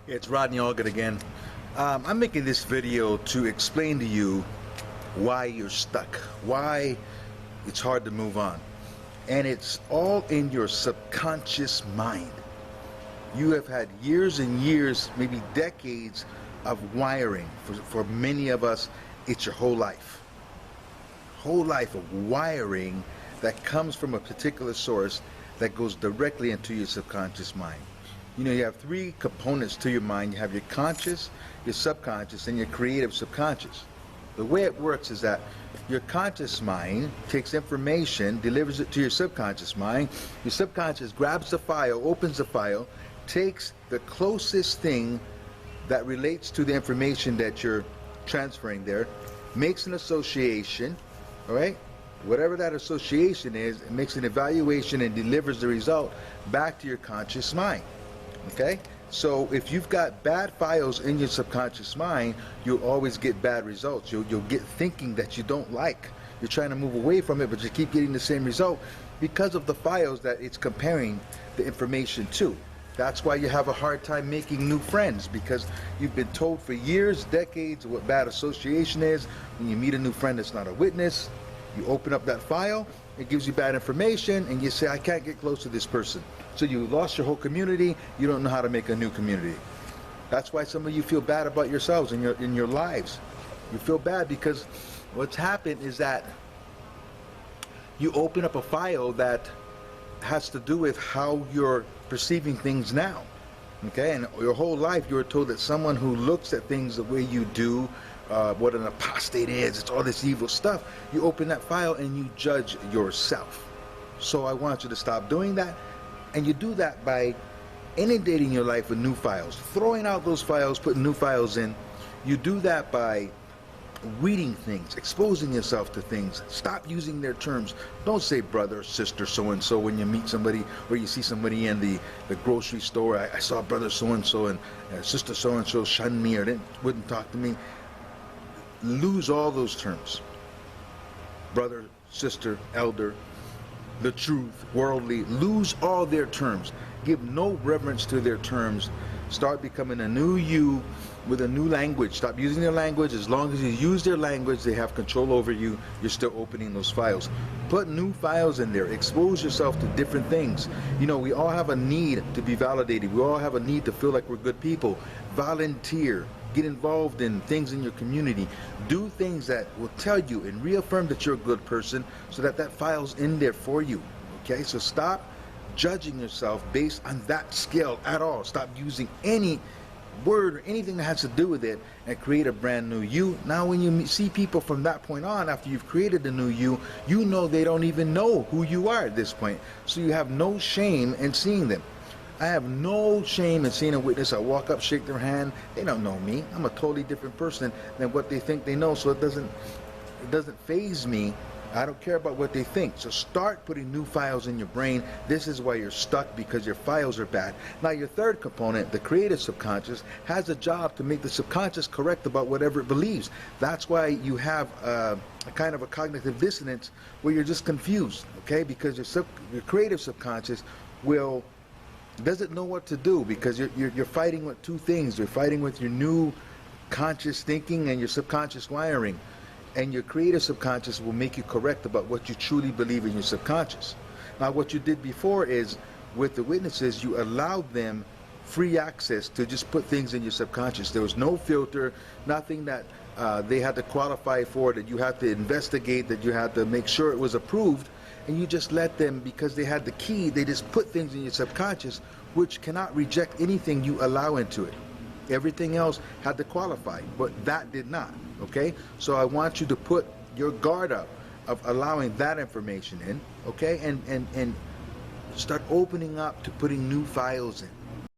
It's Rodney Allgood again. I'm making this video to explain to you why you're stuck, why it's hard to move on. And it's all in your subconscious mind. You have had years and years, maybe decades of wiring. For many of us, it's your whole life. Whole life of wiring that comes from a particular source that goes directly into your subconscious mind. You know, you have three components to your mind. You have your conscious, your subconscious, and your creative subconscious. The way it works is that your conscious mind takes information, delivers it to your subconscious mind. Your subconscious grabs the file, opens the file, takes the closest thing that relates to the information that you're transferring there, makes an association, all right? Whatever that association is, it makes an evaluation and delivers the result back to your conscious mind. Okay? So if you've got bad files in your subconscious mind, you'll always get bad results. You'll get thinking that you don't like. You're trying to move away from it, but you keep getting the same result because of the files that it's comparing the information to. That's why you have a hard time making new friends, because you've been told for years, decades, what bad association is. When you meet a new friend that's not a witness, you open up that file, it gives you bad information, and you say, I can't get close to this person. So you lost your whole community, you don't know how to make a new community. That's why some of you feel bad about yourselves in your lives. You feel bad because what's happened is that you open up a file that has to do with how you're perceiving things now. Okay, and your whole life you were told that someone who looks at things the way you do, what an apostate is, it's all this evil stuff. You open that file and you judge yourself. So I want you to stop doing that, and you do that by inundating your life with new files, throwing out those files, putting new files in. You do that by reading things, exposing yourself to things. Stop using their terms. Don't say brother, sister, so-and-so when you meet somebody or you see somebody in the grocery store. I saw brother so-and-so and sister so-and-so shunned me or wouldn't talk to me. Lose all those terms. Brother, sister, elder, the truth, worldly. Lose all their terms. Give no reverence to their terms. Start becoming a new you with a new language. Stop using their language. As long as you use their language, they have control over you. You're still opening those files. Put new files in there. Expose yourself to different things. You know, we all have a need to be validated. We all have a need to feel like we're good people. Volunteer. Get involved in things in your community. Do things that will tell you and reaffirm that you're a good person, so that that file's in there for you. Okay, so stop judging yourself based on that scale at all. Stop using any word or anything that has to do with it, and create a brand new you. Now when you see people from that point on, after you've created the new you, you know they don't even know who you are at this point. So you have no shame in seeing them. I have no shame in seeing a witness. I walk up, shake their hand. They don't know me. I'm a totally different person than what they think they know, so it doesn't faze me. I don't care about what they think. So start putting new files in your brain. This is why you're stuck, because your files are bad. Now your third component, the creative subconscious, has a job to make the subconscious correct about whatever it believes. That's why you have a kind of a cognitive dissonance where you're just confused, okay? Because your creative subconscious doesn't know what to do, because you're fighting with two things. You're fighting with your new conscious thinking and your subconscious wiring. And your creative subconscious will make you correct about what you truly believe in your subconscious. Now what you did before is, with the witnesses, you allowed them free access to just put things in your subconscious. There was no filter, nothing that they had to qualify for, that you had to investigate, that you had to make sure it was approved. And you just let them, because they had the key, they just put things in your subconscious which cannot reject anything you allow into it. Everything else had to qualify, but that did not, okay? So I want you to put your guard up of allowing that information in, okay? And start opening up to putting new files in.